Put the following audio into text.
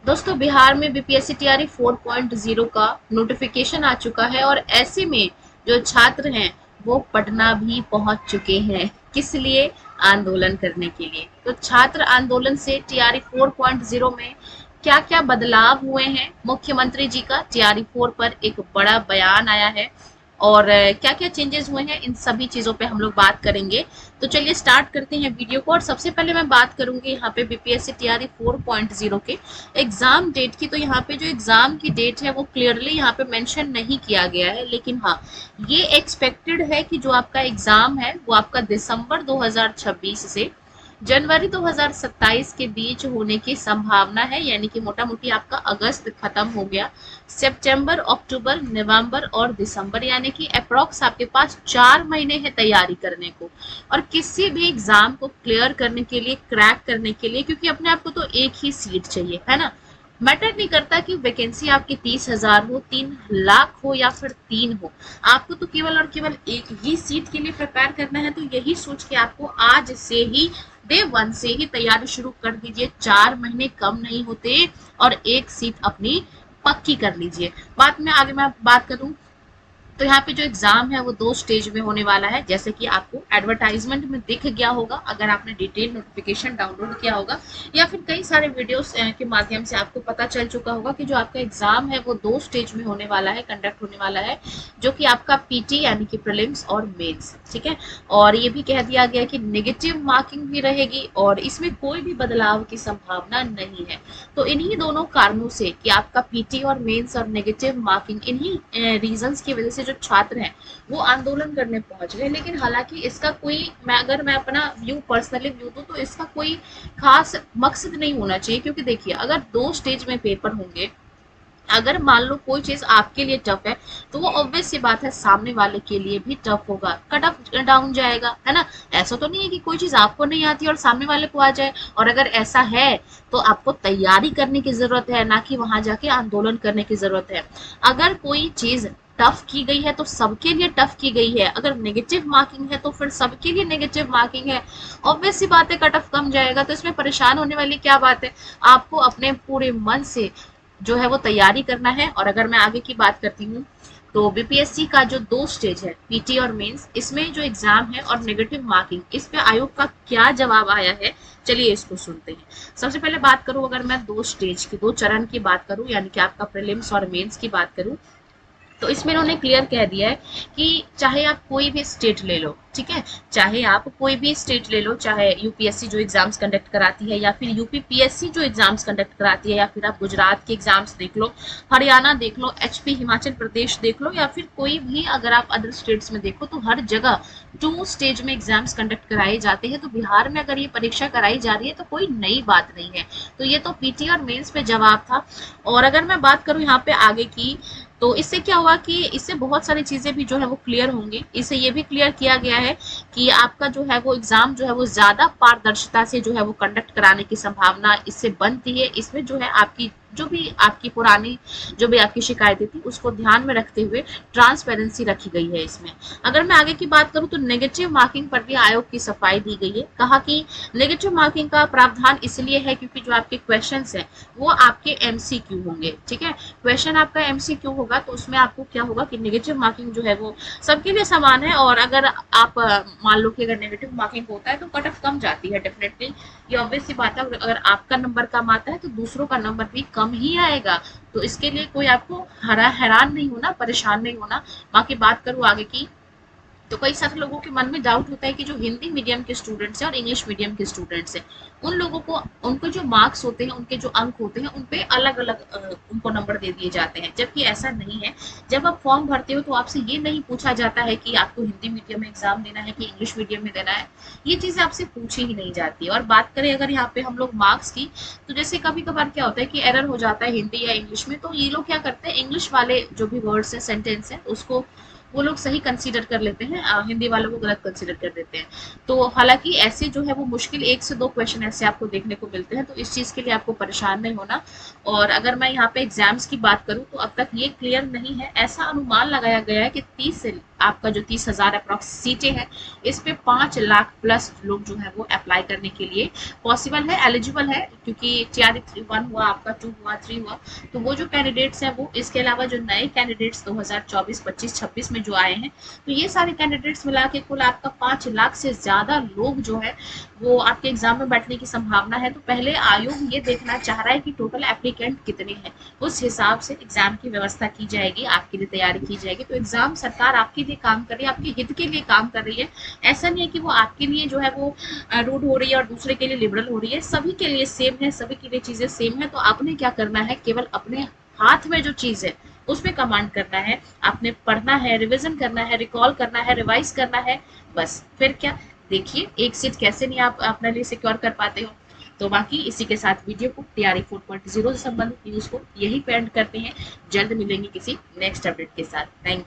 दोस्तों बिहार में BPSC TRE 4.0 का नोटिफिकेशन आ चुका है और ऐसे में जो छात्र हैं वो पटना भी पहुंच चुके हैं। किस लिए? आंदोलन करने के लिए। तो छात्र आंदोलन से टीआरई 4.0 में क्या क्या बदलाव हुए हैं, मुख्यमंत्री जी का टीआरई 4 पर एक बड़ा बयान आया है और क्या क्या चेंजेस हुए हैं, इन सभी चीजों पे हम लोग बात करेंगे। तो चलिए स्टार्ट करते हैं वीडियो को। और सबसे पहले मैं बात करूंगी यहाँ पे बीपीएससी टीआरई 4.0 के एग्जाम डेट की। तो यहाँ पे जो एग्जाम की डेट है वो क्लियरली यहाँ पे मेंशन नहीं किया गया है, लेकिन हाँ ये एक्सपेक्टेड है कि जो आपका एग्जाम है वो आपका दिसंबर 2026 से जनवरी 2027 के बीच होने की संभावना है। यानी कि मोटा मोटी आपका अगस्त खत्म हो गया, सितंबर, अक्टूबर, नवंबर और दिसंबर, यानी कि अप्रॉक्स आपके पास 4 महीने हैं तैयारी करने को। और किसी भी एग्जाम को क्लियर करने के लिए, क्रैक करने के लिए, क्योंकि अपने आप को तो एक ही सीट चाहिए, है ना। मैटर नहीं करता कि वैकेंसी आपकी 30,000 हो, 3 लाख हो या फिर 3 हो, आपको तो केवल और केवल एक ही सीट के लिए प्रिपेयर करना है। तो यही सोच के आपको आज से ही डे 1 से ही तैयारी शुरू कर दीजिए। 4 महीने कम नहीं होते और एक सीट अपनी पक्की कर लीजिए। बाद में आगे मैं बात करूं तो यहाँ पे जो एग्जाम है वो 2 स्टेज में होने वाला है, जैसे कि आपको एडवर्टाइजमेंट में दिख गया होगा अगर आपने डिटेल नोटिफिकेशन डाउनलोड किया होगा, या फिर कई सारे वीडियोस के माध्यम से आपको पता चल चुका होगा कि जो आपका एग्जाम है वो 2 स्टेज में होने वाला है, कंडक्ट होने वाला है, जो कि आपका पीटी यानी कि प्रीलिम्स और मेंस, ठीक है। और ये भी कह दिया गया कि नेगेटिव मार्किंग भी रहेगी और इसमें कोई भी बदलाव की संभावना नहीं है। तो इन्हीं दोनों कारणों से कि आपका पीटी और मेंस और नेगेटिव मार्किंग, इन्हीं रीजंस की वजह से जो छात्र हैं वो आंदोलन करने पहुंच गए। लेकिन हालांकि इसका कोई, अगर मैं अपना व्यू, पर्सनली व्यू दूं, तो इसका कोई खास मकसद नहीं होना चाहिए। क्योंकि देखिए, अगर 2 स्टेज में पेपर होंगे, अगर मान लो कोई चीज आपके लिए टफ है तो वो ऑब्वियस सी बात है सामने वाले के लिए भी टफ होगा, कट ऑफ डाउन जाएगा, है ना। ऐसा तो नहीं है कि कोई चीज आपको नहीं आती और सामने वाले को आ जाए। और अगर ऐसा है तो आपको तैयारी करने की जरूरत है, ना कि वहां जाके आंदोलन करने की जरूरत है। अगर कोई चीज टफ की गई है तो सबके लिए टफ की गई है, अगर नेगेटिव मार्किंग है तो फिर सबके लिए नेगेटिव मार्किंग है। ऑब्वियस सी बात है कट ऑफ कम जाएगा, तो इसमें परेशान होने वाली क्या बात है। आपको अपने पूरे मन से जो है वो तैयारी करना है। और अगर मैं आगे की बात करती हूँ तो बीपीएससी का जो 2 स्टेज है, पीटी और मेंस, इसमें जो एग्जाम है और नेगेटिव मार्किंग, इस पे आयोग का क्या जवाब आया है, चलिए इसको सुनते हैं। सबसे पहले बात करूं, अगर मैं 2 स्टेज की, 2 चरण की बात करूं, यानी कि आपका प्रीलिम्स और मेंस की बात करूं, तो इसमें इन्होंने क्लियर कह दिया है कि चाहे आप कोई भी स्टेट ले लो, ठीक है, चाहे आप कोई भी स्टेट ले लो, चाहे यूपीएससी जो एग्जाम्स कंडक्ट कराती है, या फिर यूपीपीएससी जो एग्जाम्स कंडक्ट कराती है, या फिर आप गुजरात के एग्जाम्स देख लो, हरियाणा देख लो, एचपी हिमाचल प्रदेश देख लो, या फिर कोई भी अगर आप अदर स्टेट्स में देखो, तो हर जगह 2 स्टेज में एग्जाम्स कंडक्ट कराए जाते हैं। तो बिहार में अगर ये परीक्षा कराई जा रही है तो कोई नई बात नहीं है। तो ये तो पीटी और मेंस पे जवाब था। और अगर मैं बात करूं यहाँ पे आगे की, तो इससे क्या हुआ कि इससे बहुत सारी चीजें भी जो है वो क्लियर होंगी। इससे ये भी क्लियर किया गया है कि आपका जो है वो एग्जाम जो है वो ज्यादा पारदर्शिता से जो है वो कंडक्ट कराने की संभावना इससे बनती है। इसमें जो है आपकी जो भी आपकी पुरानी जो भी आपकी शिकायतें थी उसको ध्यान में रखते हुए ट्रांसपेरेंसी रखी गई है इसमें। अगर मैं आगे की बात करूं तो नेगेटिव मार्किंग पर भी आयोग की सफाई दी गई है। कहा कि नेगेटिव मार्किंग का प्रावधान इसलिए है क्योंकि जो आपके क्वेश्चंस हैं वो आपके एमसीक्यू होंगे, ठीक है। क्वेश्चन आपका एमसीक्यू होगा तो उसमें आपको क्या होगा कि नेगेटिव मार्किंग जो है वो सबके लिए समान है। और अगर आप मान लो कि अगर नेगेटिव मार्किंग होता है तो कट ऑफ कम जाती है डेफिनेटली, ये ऑब्वियस सी बात है। अगर आपका नंबर कम आता है तो दूसरों का नंबर भी कम ही आएगा। तो इसके लिए कोई आपको हैरान नहीं होना, परेशान नहीं होना। बाकी बात करूं आगे की, तो कई सारे लोगों के मन में डाउट होता है कि जो हिंदी मीडियम के स्टूडेंट्स हैं और इंग्लिश मीडियम के स्टूडेंट्स हैं, उन लोगों को उनको जो मार्क्स होते हैं, उनके जो अंक होते हैं, उन पे अलग अलग उनको नंबर दे दिए जाते हैं, जबकि ऐसा नहीं है। जब आप फॉर्म भरते हो तो आपसे ये नहीं पूछा जाता है कि आपको हिंदी मीडियम में एग्जाम देना है कि इंग्लिश मीडियम में देना है, ये चीजें आपसे पूछी ही नहीं जाती है। और बात करें अगर यहाँ पे हम लोग मार्क्स की, तो जैसे कभी कभार क्या होता है कि एरर हो जाता है हिंदी या इंग्लिश में, तो ये लोग क्या करते हैं, इंग्लिश वाले जो भी वर्ड्स हैं, सेंटेंस है, उसको वो लोग सही कंसीडर कर लेते हैं, हिंदी वालों को गलत कंसीडर कर देते हैं। तो हालांकि ऐसे जो है वो मुश्किल 1 से 2 क्वेश्चन ऐसे आपको देखने को मिलते हैं, तो इस चीज़ के लिए आपको परेशान नहीं होना। और अगर मैं यहाँ पे एग्जाम्स की बात करूँ तो अब तक ये क्लियर नहीं है, ऐसा अनुमान लगाया गया है कि 30 से आपका जो 30,000 अप्रॉक्स सीटें हैं, इस पे 5 लाख प्लस लोग जो है वो अप्लाई करने के लिए पॉसिबल है, एलिजिबल है, क्योंकि टीआरई 1 हुआ, आपका 2 हुआ, 3 हुआ। तो वो जो कैंडिडेट्स हैं वो, इसके अलावा जो नए कैंडिडेट्स 2024, 25, 26 में जो आए हैं, तो ये सारे कैंडिडेट्स मिला के कुल आपका 5 लाख से ज्यादा लोग जो है वो आपके एग्जाम में बैठने की संभावना है। तो पहले आयोग ये देखना चाह रहा है कि टोटल एप्लीकेंट कितने हैं, उस हिसाब से एग्जाम की व्यवस्था की जाएगी, आपके लिए तैयारी की जाएगी। तो एग्जाम सरकार आपके लिए काम कर रही है, आपके हित के लिए काम कर रही है। ऐसा नहीं है कि वो आपके लिए जो है वो रूड हो रही है और दूसरे के लिए लिबरल हो रही है, सभी के लिए सेम है, सभी के लिए चीजें सेम है। तो आपने क्या करना है, केवल अपने हाथ में जो चीज है उसमें कमांड करना है, आपने पढ़ना है, रिवीजन करना है, रिकॉल करना है, रिवाइज करना है, बस। फिर क्या, देखिए एक सीट कैसे नहीं आप अपने लिए सिक्योर कर पाते हो। तो बाकी इसी के साथ वीडियो को, टीआरई 4.0 से संबंधित न्यूज को यही पे एंड करते हैं। जल्द मिलेंगे किसी नेक्स्ट अपडेट के साथ। Thank you.